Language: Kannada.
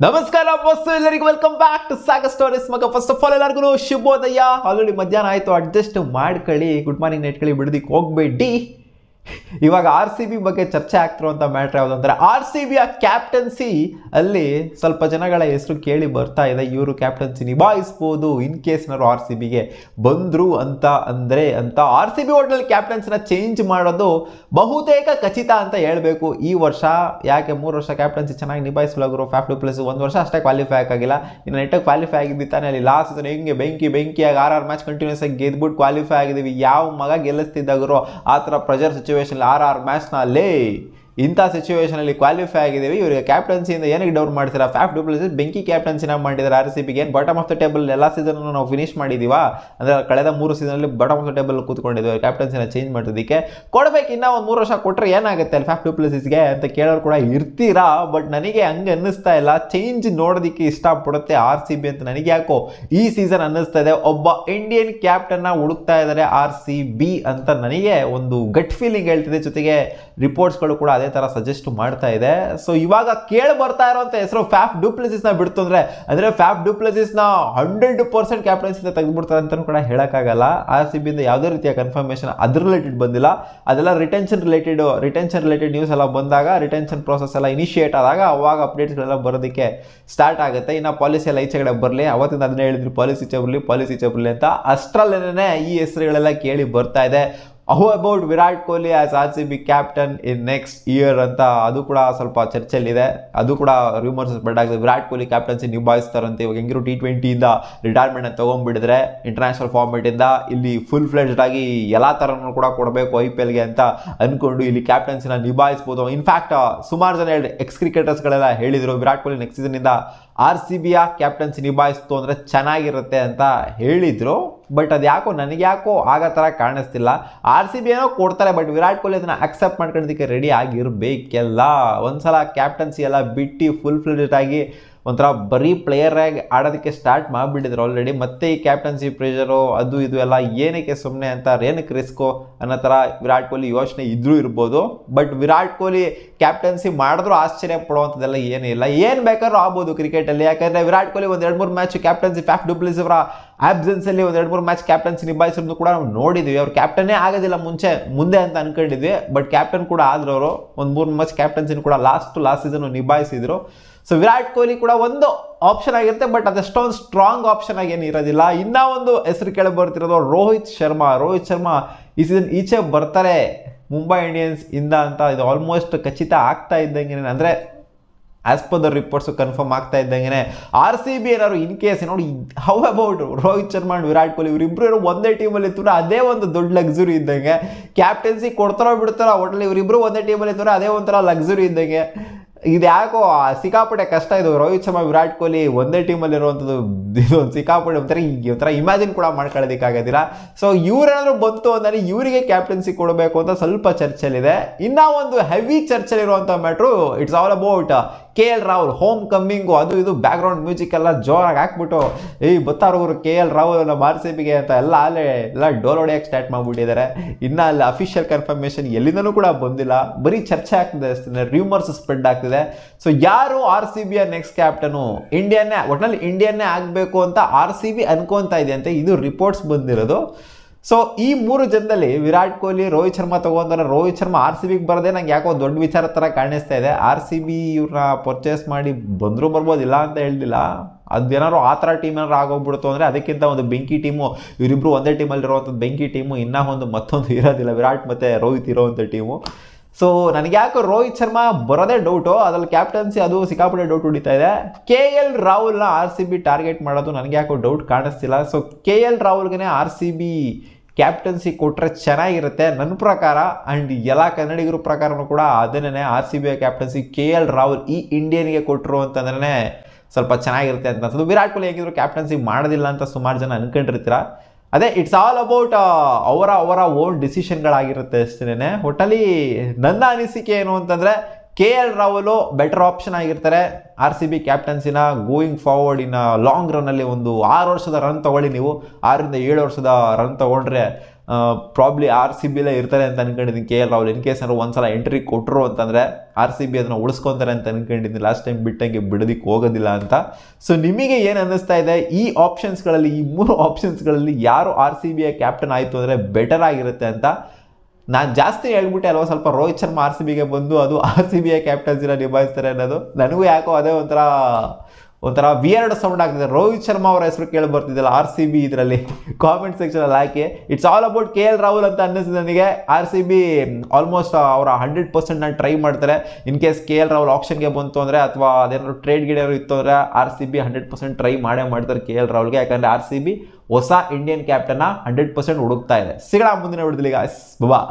ನಮಸ್ಕಾರ ಬಸ್ ಎಲ್ಲರಿಗೂ welcome back to Sagar stories ಮಗ. ಫಸ್ಟ್ ಆಫ್ ಆಲ್ ಎಲ್ಲರಿಗೂ ಶುಭೋದಯ. ಆಲ್ರೆಡಿ ಮಧ್ಯಾಹ್ನ ಆಯಿತು, ಅಡ್ಜಸ್ಟ್ ಮಾಡ್ಕೊಳ್ಳಿ, ಗುಡ್ ಮಾರ್ನಿಂಗ್ ನೈಟ್ಕೊಳ್ಳಿ, ಬಿಡದಿಕ್ಕೆ ಹೋಗ್ಬೇಡಿ. ಇವಾಗ RCB ಬಗ್ಗೆ ಚರ್ಚೆ ಆಗ್ತಿರುವಂಥ ಮ್ಯಾಟ್ರ್ ಯಾವುದು ಅಂದರೆ RCBಯ ಕ್ಯಾಪ್ಟನ್ಸಿ ಅಲ್ಲಿ ಸ್ವಲ್ಪ ಜನಗಳ ಹೆಸರು ಕೇಳಿ ಬರ್ತಾ ಇದೆ. ಇವರು ಕ್ಯಾಪ್ಟನ್ಸಿ ನಿಭಾಯಿಸ್ಬೋದು ಇನ್ ಕೇಸ್ ಏನಾದ್ರು RCBಗೆ ಬಂದರು ಅಂತ ಅಂದರೆ RCB ಒಟ್ಟಿನಲ್ಲಿ ಕ್ಯಾಪ್ಟನ್ಸಿನ ಚೇಂಜ್ ಮಾಡೋದು ಬಹುತೇಕ ಖಚಿತ ಅಂತ ಹೇಳಬೇಕು ಈ ವರ್ಷ. ಯಾಕೆ 3 ವರ್ಷ ಕ್ಯಾಪ್ಟನ್ಸಿ ಚೆನ್ನಾಗಿ ನಿಭಾಯಿಸಲಾಗರು. ಫ್ಯಾಫ್ ಡು ಪ್ಲಸ್ 1 ವರ್ಷ ಅಷ್ಟೇ ಕ್ವಾಲಿಫೈ ಆಗಿಲ್ಲ, ಇನ್ನು ನೆಟ್ಟಾಗಿ ಕ್ವಾಲಿಫೈ ಆಗಿದ್ದು ತಾನೇ. ಅಲ್ಲಿ ಲಾಸ್ಟ್ ಸೀಸನ್ ಹೆಂಗೆ ಬೆಂಕಿಯಾಗಿ 6 ಮ್ಯಾಚ್ ಕಂಟಿನ್ಯೂಸ್ ಆಗಿ ಗೆದ್ಬಿಟ್ಟು ಕ್ವಾಲಿಫೈ ಆಗಿದ್ದೀವಿ. ಯಾವ ಮಗ ಗೆಲ್ಲಿಸ್ತಿದ್ದಾಗರು ಆ ಥರ ಪ್ರೆಷರ್ ಸಿಚುವೇಶನ್ 6 ಮ್ಯಾಚ್ನಲ್ಲಿ ಇಂಥ ಸಿಚುವೇಷನಲ್ಲಿ ಕ್ವಾಲಿಫೈ ಆಗಿದ್ದೀವಿ. ಇವರಿಗೆ ಕ್ಯಾಪ್ಟನ್ಸಿಯಿಂದ ಏನಕ್ಕೆ ಡೌನ್ ಮಾಡ್ತೀರಾ? ಫ್ಯಾಫ್ ಡು ಪ್ಲಸ್ ಬೆಂಕಿ ಕ್ಯಾಪ್ಟನ್ಸಿನ ಮಾಡಿದ್ದಾರೆ RCBಗೆ. ಏನು ಬಾಟಮ್ ಆಫ್ ದ ಟೇಬಲ್ ಎಲ್ಲ ಸೀಸನ್ನು ನಾವು ಫಿನಿಶ್ ಮಾಡಿದ್ದೀವಾ? ಅಂದರೆ ಕಳೆದ 3 ಸೀಸನಲ್ಲಿ ಬಾಟಮ್ ಆಫ್ ದ ಟೇಬಲ್ ಕೂತ್ಕೊಂಡಿದ್ದೀವಿ. ಕ್ಯಾಪ್ಟನ್ಸಿನ ಚೇಂಜ್ ಮಾಡೋದಕ್ಕೆ ಕೊಡಬೇಕು. ಇನ್ನೂ ಒಂದು 3 ವರ್ಷ ಕೊಟ್ಟರೆ ಏನಾಗುತ್ತೆ ಅಲ್ಲಿ ಫ್ಯಾಫ್ ಡು ಪ್ಲಸ್ಗೆ ಅಂತ ಕೇಳೋರು ಕೂಡ ಇರ್ತೀರಾ. ಬಟ್ ನನಗೆ ಹಂಗೆ ಅನ್ನಿಸ್ತಾ ಇಲ್ಲ. ಚೇಂಜ್ ನೋಡೋದಕ್ಕೆ ಇಷ್ಟಪಡುತ್ತೆ RCB ಅಂತ ನನಗೆ ಯಾಕೋ ಈ ಸೀಸನ್ ಅನ್ನಿಸ್ತಾ ಇದೆ. ಒಬ್ಬ ಇಂಡಿಯನ್ ಕ್ಯಾಪ್ಟನ್ನ ಹುಡುಕ್ತಾ ಇದ್ದಾರೆ RCB ಅಂತ ನನಗೆ ಒಂದು ಗಟ್ ಫೀಲಿಂಗ್ ಹೇಳ್ತಿದೆ. ಜೊತೆಗೆ ರಿಪೋರ್ಟ್ಸ್ಗಳು ಕೂಡ ಅದೇ ಥರ ಸಜೆಸ್ಟ್ ಮಾಡ್ತಾ ಇದೆ. ಸೊ ಇವಾಗ ಕೇಳಿ ಬರ್ತಾ ಇರೋಂಥ ಹೆಸರು ಫ್ಯಾಫ್ ಡು ಪ್ಲೆಸಿಸ್ನ ಬಿಡ್ತು ಅಂದರೆ ಫ್ಯಾಫ್ ಡು ಪ್ಲೆಸಿಸ್ನ 100% ಕ್ಯಾಪ್ಟನ್ಸಿಂದ ತೆಗೆದುಬಿಡ್ತಾರೆ ಅಂತಲೂ ಕೂಡ ಹೇಳೋಕ್ಕಾಗಲ್ಲ. RCBಯಿಂದ ಯಾವುದೇ ರೀತಿಯ ಕನ್ಫರ್ಮೇಷನ್ ಅದ್ರ ರಿಲೇಟೆಡ್ ಬಂದಿಲ್ಲ. ಅದೆಲ್ಲ ರಿಟೆನ್ಷನ್ ರಿಲೇಟೆಡ್ ನ್ಯೂಸ್ ಎಲ್ಲ ಬಂದಾಗ, ರಿಟೆನ್ಷನ್ ಪ್ರೋಸೆಸ್ ಎಲ್ಲ ಇನಿಷಿಯೇಟ್ ಆದಾಗ ಅವಾಗ ಅಪ್ಡೇಟ್ಸ್ಗಳೆಲ್ಲ ಬರೋದಕ್ಕೆ ಸ್ಟಾರ್ಟ್ ಆಗುತ್ತೆ. ಇನ್ನು ಪಾಲಿಸಿ ಎಲ್ಲ ಈಚೆಗಡೆ ಬರಲಿ. ಅವತ್ತಿಂದ ಅದನ್ನೇ ಹೇಳಿದ್ರು, ಪಾಲಿಸಿ ಈಚೆ ಬರಲಿ ಅಂತ. ಅಷ್ಟರಲ್ಲೇನೆ ಈ ಹೆಸರುಗಳೆಲ್ಲ ಕೇಳಿ ಬರ್ತಾ ಇದೆ. How about Virat Kohli as RCB captain in next year ಅಂತ ಅದು ಕೂಡ ಸ್ವಲ್ಪ ಚರ್ಚೆಯಲ್ಲಿದೆ. ಅದು ಕೂಡ ರೂಮರ್ಸ್ ಸ್ಪ್ರೆಡ್ ಆಗಿದೆ. ವಿರಾಟ್ ಕೊಹ್ಲಿ ಕ್ಯಾಪ್ಟನ್ಸಿ ನಿಭಾಯಿಸ್ತಾರಂತೆ. ಇವಾಗ ಹೆಂಗಿರು T20ಯಿಂದ ರಿಟೈರ್ಮೆಂಟ್ನ ತೊಗೊಂಡ್ಬಿಟ್ಟಿದ್ರೆ ಇಂಟರ್ನ್ಯಾಷನಲ್ ಫಾರ್ಮೆಟಿಂದ ಇಲ್ಲಿ ಫುಲ್ ಫ್ಲೆಡ್ಜ್ಡ್ ಆಗಿ ಎಲ್ಲ ಥರನೂ ಕೂಡ ಕೊಡಬೇಕು IPLಗೆ ಅಂತ ಅಂದ್ಕೊಂಡು ಇಲ್ಲಿ ಕ್ಯಾಪ್ಟನ್ಸಿನ ನಿಭಾಯಿಸ್ಬೋದು. ಇನ್ಫ್ಯಾಕ್ಟ್ ಸುಮಾರು ಜನ ಎಕ್ಸ್ ಕ್ರಿಕೆಟರ್ಸ್ಗಳೆಲ್ಲ ಹೇಳಿದರು ವಿರಾಟ್ ಕೊಹ್ಲಿ ನೆಕ್ಸ್ಟ್ ಸೀಸನ್ನಿಂದ RCBಯ ಕ್ಯಾಪ್ಟನ್ಸಿ ನಿಭಾಯಿಸ್ತು ಅಂದರೆ ಚೆನ್ನಾಗಿರುತ್ತೆ ಅಂತ ಹೇಳಿದರು. ಬಟ್ ಅದು ಯಾಕೋ ನನಗ್ಯಾಕೋ ಆಗೋ ಥರ ಕಾಣಿಸ್ತಿಲ್ಲ. RCB ಏನೋ ಕೊಡ್ತಾರೆ, ಬಟ್ ವಿರಾಟ್ ಕೊಹ್ಲಿ ಅದನ್ನು ಅಕ್ಸೆಪ್ಟ್ ಮಾಡ್ಕೊಳ್ಳೋದಕ್ಕೆ ರೆಡಿ ಆಗಿರಬೇಕೆಲ್ಲ. ಒಂದ್ಸಲ ಕ್ಯಾಪ್ಟನ್ಸಿ ಎಲ್ಲ ಬಿಟ್ಟು ಫುಲ್ ಫ್ಲೆಡ್ಜ್ಡ್ ಆಗಿ ಒಂಥರ ಬರೀ ಪ್ಲೇಯರಾಗಿ ಆಡೋದಕ್ಕೆ ಸ್ಟಾರ್ಟ್ ಮಾಡಿಬಿಟ್ಟಿದ್ರು ಆಲ್ರೆಡಿ. ಮತ್ತೆ ಈ ಕ್ಯಾಪ್ಟನ್ಸಿ ಪ್ರೆಷರು ಅದು ಇದು ಎಲ್ಲ ಏನಕ್ಕೆ ಸುಮ್ಮನೆ ಅಂತ, ಏನಕ್ಕೆ ರಿಸ್ಕು ಅನ್ನೋ ಥರ ವಿರಾಟ್ ಕೊಹ್ಲಿ ಯೋಚನೆ ಇದ್ರೂ ಇರ್ಬೋದು. ಬಟ್ ವಿರಾಟ್ ಕೊಹ್ಲಿ ಕ್ಯಾಪ್ಟನ್ಸಿ ಮಾಡಿದ್ರು ಆಶ್ಚರ್ಯ ಪಡುವಂಥದ್ದೆಲ್ಲ ಏನಿಲ್ಲ. ಏನು ಬೇಕಾದ್ರೂ ಆಗ್ಬೋದು ಕ್ರಿಕೆಟಲ್ಲಿ. ಯಾಕಂದರೆ Virat Kohli 1-2-3 match captaincy ಫ್ಯಾಫ್ du Plessis ಅವರ ಆಬ್ಸೆನ್ಸಲ್ಲಿ 1-2-3 ಮ್ಯಾಚ್ ಕ್ಯಾಪ್ಟನ್ಸಿ ನಿಭಾಯಿಸೋದು ಕೂಡ ನಾವು ನೋಡಿದ್ವಿ. ಅವ್ರು ಕ್ಯಾಪ್ಟನ್ನೇ ಆಗೋದಿಲ್ಲ ಮುಂದೆ ಅಂತ ಅನ್ಕೊಂಡಿದ್ವಿ. ಬಟ್ ಕ್ಯಾಪ್ಟನ್ ಕೂಡ ಆದ್ರು ಅವರು. 1-3 ಮ್ಯಾಚ್ ಕ್ಯಾಪ್ಟನ್ಸಿನ ಕೂಡ ಲಾಸ್ಟ್ ಸೀಸನ್ ನಿಭಾಯಿಸಿದ್ರು. ಸೊ ವಿರಾಟ್ ಕೊಹ್ಲಿ ಕೂಡ ಒಂದು ಆಪ್ಷನ್ ಆಗಿರುತ್ತೆ, ಬಟ್ ಅದೆಷ್ಟೊಂದು ಸ್ಟ್ರಾಂಗ್ ಆಪ್ಷನ್ ಆಗಿ ಏನು ಇರೋದಿಲ್ಲ. ಇನ್ನೂ ಒಂದು ಹೆಸರು ಕೇಳಿ ಬರ್ತಿರೋದು ರೋಹಿತ್ ಶರ್ಮಾ ಈ ಸೀಸನ್ ಈಚೆ ಬರ್ತಾರೆ ಮುಂಬೈ ಇಂಡಿಯನ್ಸ್ ಇಂದ ಅಂತ ಇದು ಆಲ್ಮೋಸ್ಟ್ ಖಚಿತ ಆಗ್ತಾ ಇದ್ದಂಗೆ, ಅಂದರೆ as per the reports confirm ಆಗ್ತಾ ಇದ್ದಂಗೆ RCB ಏನಾದ್ರು ಇನ್ ಕೇಸ್ ನೋಡಿ. How about Rohit Sharma and Virat Kohli ಇವರಿಬ್ಬರು ಒಂದೇ ಟೀಮಲ್ಲಿ ಇತ್ತು, ಅದೇ ಒಂದು ದೊಡ್ಡ ಲಕ್ಸುರಿ ಇದ್ದಂಗೆ. ಕ್ಯಾಪ್ಟನ್ಸಿ ಕೊಡ್ತಾರೋ ಬಿಡ್ತಾರೋ ಒಟ್ಟಲ್ಲಿ ಇವರಿಬ್ಬರು ಒಂದೇ ಟೀಮಲ್ಲಿ ಇತ್ತು, ಅದೇ ಒಂಥರ ಲಕ್ಸುರಿ ಇದ್ದಂಗೆ. ಇದು ಯಾಕೋ ಸಿಕ್ಕಾಪಟ್ಟೆ ಕಷ್ಟ ಇದು. ರೋಹಿತ್ ಶರ್ಮಾ ವಿರಾಟ್ ಕೊಹ್ಲಿ ಒಂದೇ ಟೀಮಲ್ಲಿ ಇರುವಂಥದ್ದು ಇದೊಂದು ಸಿಕ್ಕಾಪಟ್ಟೆ ಒಂಥರ ಇಮ್ಯಾಜಿನ್ ಕೂಡ ಮಾಡ್ಕೊಳ್ಳೋದಕ್ಕಾಗೋದಿಲ್ಲ. ಸೊ ಇವರೇನಾದ್ರು ಬಂತು ಅಂದರೆ ಇವರಿಗೆ ಕ್ಯಾಪ್ಟನ್ಸಿ ಕೊಡಬೇಕು ಅಂತ ಸ್ವಲ್ಪ ಚರ್ಚೆಲಿದೆ. ಇನ್ನೂ ಒಂದು ಹೆವಿ ಚರ್ಚೆಲಿರುವಂಥ matter it's all about KL Rahul homecoming. ಅದು ಇದು ಬ್ಯಾಕ್ಗ್ರೌಂಡ್ ಮ್ಯೂಸಿಕ್ ಎಲ್ಲ ಜೋರಾಗಿ ಹಾಕ್ಬಿಟ್ಟು ಬರ್ತಾರೋರು KL ರಾಹುಲ್ ನಮ್ಮ RCBಗೆ ಅಂತ ಎಲ್ಲ ಡೋಲ್ ಹೊಡೆಯೋಕ್ಕೆ ಸ್ಟಾರ್ಟ್ ಮಾಡಿಬಿಟ್ಟಿದ್ದಾರೆ. ಇನ್ನು ಅಲ್ಲಿ ಅಫಿಷಿಯಲ್ ಕನ್ಫರ್ಮೇಷನ್ ಎಲ್ಲಿಂದನೂ ಕೂಡ ಬಂದಿಲ್ಲ, ಬರೀ ಚರ್ಚೆ ಆಗ್ತಿದೆ ಅಷ್ಟೇ, ರೂಮರ್ಸ್ ಸ್ಪ್ರೆಡ್ ಆಗ್ತಿದೆ. ಸೊ ಯಾರು RCBಯ ನೆಕ್ಸ್ಟ್ ಕ್ಯಾಪ್ಟನು ಒಟ್ಟಿನಲ್ಲಿ ಇಂಡಿಯನ್ನೇ ಆಗಬೇಕು ಅಂತ RCB ಅನ್ಕೊತಾ ಇದೆ ಅಂತ ಇದು ರಿಪೋರ್ಟ್ಸ್ ಬಂದಿರೋದು. ಸೊ ಈ 3 ಜನದಲ್ಲಿ ವಿರಾಟ್ ಕೊಹ್ಲಿ, ರೋಹಿತ್ ಶರ್ಮಾ ತಗೊಂಡ್ರೆ ರೋಹಿತ್ ಶರ್ಮಾ RCBಗೆ ಬರೋದೇ ನಂಗೆ ಯಾಕೋ ದೊಡ್ಡ ವಿಚಾರ ಥರ ಕಾಣಿಸ್ತಾ ಇದೆ. RCB ಇವ್ರನ್ನ ಪರ್ಚೇಸ್ ಮಾಡಿ ಬಂದರೂ ಬರ್ಬೋದಿಲ್ಲ ಅಂತ ಹೇಳ್ದಿಲ್ಲ. ಅದೇನಾದ್ರು ಆ ಥರ ಟೀಮ್ ಏನಾದ್ರು ಆಗೋಗ್ಬಿಡ್ತು ಅಂದರೆ ಅದಕ್ಕಿಂತ ಒಂದು ಬೆಂಕಿ ಟೀಮು, ಇವರಿಬ್ಬರು ಒಂದೇ ಟೀಮಲ್ಲಿರುವಂಥದ್ದು ಬೆಂಕಿ ಟೀಮು, ಇನ್ನೂ ಮತ್ತೊಂದು ಇರೋದಿಲ್ಲ ವಿರಾಟ್ ಮತ್ತು ರೋಹಿತ್ ಇರೋವಂಥ ಟೀಮು. ಸೊ ನನಗೆ ಯಾಕೋ ರೋಹಿತ್ ಶರ್ಮಾ ಬರೋದೇ ಡೌಟು. ಅದ್ರಲ್ಲಿ ಕ್ಯಾಪ್ಟನ್ಸಿ ಅದು ಸಿಕ್ಕಾಪಟ್ಟೆ ಡೌಟ್ ಹೊಡಿತಾ ಇದೆ. KL ರಾಹುಲ್ನ RCB ಟಾರ್ಗೆಟ್ ಮಾಡೋದು ನನಗೆ ಯಾಕೋ ಡೌಟ್ ಕಾಣಿಸ್ತಿಲ್ಲ. ಸೊ KL ರಾಹುಲ್ಗೆ RCB ಕ್ಯಾಪ್ಟನ್ಸಿ ಕೊಟ್ಟರೆ ಚೆನ್ನಾಗಿರುತ್ತೆ ನನ್ನ ಪ್ರಕಾರ. ಆ್ಯಂಡ್ ಎಲ್ಲ ಕನ್ನಡಿಗರ ಪ್ರಕಾರನೂ ಕೂಡ ಅದನ್ನೇ RCBಯ ಕ್ಯಾಪ್ಟನ್ಸಿ KL ರಾಹುಲ್ ಈ ಇಂಡಿಯನ್ಗೆ ಕೊಟ್ಟರು ಅಂತಂದ್ರೆ ಸ್ವಲ್ಪ ಚೆನ್ನಾಗಿರುತ್ತೆ ಅಂತ ಅನ್ಸೋದು. ವಿರಾಟ್ ಕೊಹ್ಲಿ ಹೇಗಿದ್ರು ಕ್ಯಾಪ್ಟನ್ಸಿ ಮಾಡೋದಿಲ್ಲ ಅಂತ ಸುಮಾರು ಜನ ಅನ್ಕೊಂಡಿರ್ತೀರ. ಅದೇ ಇಟ್ಸ್ ಆಲ್ ಅಬೌಟ್ ಅವರ ಓನ್ ಡಿಸಿಷನ್ಗಳಾಗಿರುತ್ತೆ ಅಷ್ಟೇ. ಒಟ್ಟಲ್ಲಿ ನನ್ನ ಅನಿಸಿಕೆ ಏನು ಅಂತಂದರೆ KL ರಾಹುಲ್ ಬೆಟರ್ ಆಪ್ಷನ್ ಆಗಿರ್ತಾರೆ RCB ಕ್ಯಾಪ್ಟನ್ಸಿನ ಗೋಯಿಂಗ್ ಫಾರ್ವರ್ಡ್ ಇನ್ ಲಾಂಗ್ ರನ್ನಲ್ಲಿ. ಒಂದು 6 ವರ್ಷದ ರನ್ ತೊಗೊಳ್ಳಿ ನೀವು, 6 ರಿಂದ 7 ವರ್ಷದ ರನ್ ತೊಗೊಂಡ್ರೆ ಪ್ರಾಬ್ಲಿ RCBಲೇ ಇರ್ತಾರೆ ಅಂತ ಅನ್ಕೊಂಡಿದ್ದೀನಿ KL ರಾಹುಲ್. ಇನ್ ಕೇಸ್ ಏನಾದ್ರು ಒಂದ್ಸಲ ಎಂಟ್ರಿ ಕೊಟ್ಟರು ಅಂತಂದರೆ RCB ಅದನ್ನು ಉಳಿಸ್ಕೊತಾರೆ ಅಂತ ಅನ್ಕೊಂಡಿದ್ದೀನಿ. ಲಾಸ್ಟ್ ಟೈಮ್ ಬಿಟ್ಟಂಗೆ ಬಿಡೋದಕ್ಕೆ ಹೋಗೋದಿಲ್ಲ ಅಂತ. ಸೊ ನಿಮಗೆ ಏನು ಅನ್ನಿಸ್ತಾ ಇದೆ, ಈ ಆಪ್ಷನ್ಸ್ಗಳಲ್ಲಿ, ಈ 3 ಆಪ್ಷನ್ಸ್ಗಳಲ್ಲಿ ಯಾರು RCBಯ ಕ್ಯಾಪ್ಟನ್ ಆಯಿತು ಅಂದರೆ ಬೆಟರ್ ಆಗಿರುತ್ತೆ ಅಂತ? ನಾನು ಜಾಸ್ತಿ ಹೇಳ್ಬಿಟ್ಟೆ ಅಲ್ವಾ, ಸ್ವಲ್ಪ ರೋಹಿತ್ ಶರ್ಮಾ RCBಗೆ ಬಂದು ಅದು RCBಯ ಕ್ಯಾಪ್ಟನ್ಸಿನ ನಿಭಾಯಿಸ್ತಾರೆ ಅನ್ನೋದು. ನನಗೂ ಯಾಕೋ ಅದೇ ಒಂಥರ ವಿಯರ್ಡ್ ಸೌಂಡ್ ಆಗ್ತಿದೆ. ರೋಹಿತ್ ಶರ್ಮಾ ಅವರ ಹೆಸರು ಕೇಳಿ ಬರ್ತಿದ್ದಲ್ಲ RCB ಇದರಲ್ಲಿ. ಕಾಮೆಂಟ್ ಸೆಕ್ಷನಲ್ಲಿ ಹಾಕಿ. It's all about KL Rahul ಅಂತ ಅನ್ನಿಸ್ತಿದೆ ನನಗೆ. RCB ಆಲ್ಮೋಸ್ಟ್ ಅವರ 100% ನಾನು ಟ್ರೈ ಮಾಡ್ತಾರೆ. ಇನ್ ಕೇಸ್ KL ರಾಹುಲ್ ಆಪ್ಷನ್ಗೆ ಬಂತು ಅಂದರೆ, ಅಥವಾ ಅದೇನಾದ್ರು ಟ್ರೇಡ್ ಗಿಡೇರು ಇತ್ತು ಅಂದರೆ RCB 100% ಟ್ರೈ ಮಾಡೇ ಮಾಡ್ತಾರೆ KL ರಾಹುಲ್ಗೆ. ಯಾಕಂದರೆ RCB ಹೊಸ ಇಂಡಿಯನ್ ಕ್ಯಾಪ್ಟನ್ನ 100% ಹುಡುಕ್ತಾ ಇದೆ. ಸಿಗೋಣ ಮುಂದಿನ ವಿಡಿಯೋದಲ್ಲಿ ಗಾಯ್ಸ್. ಬಾ.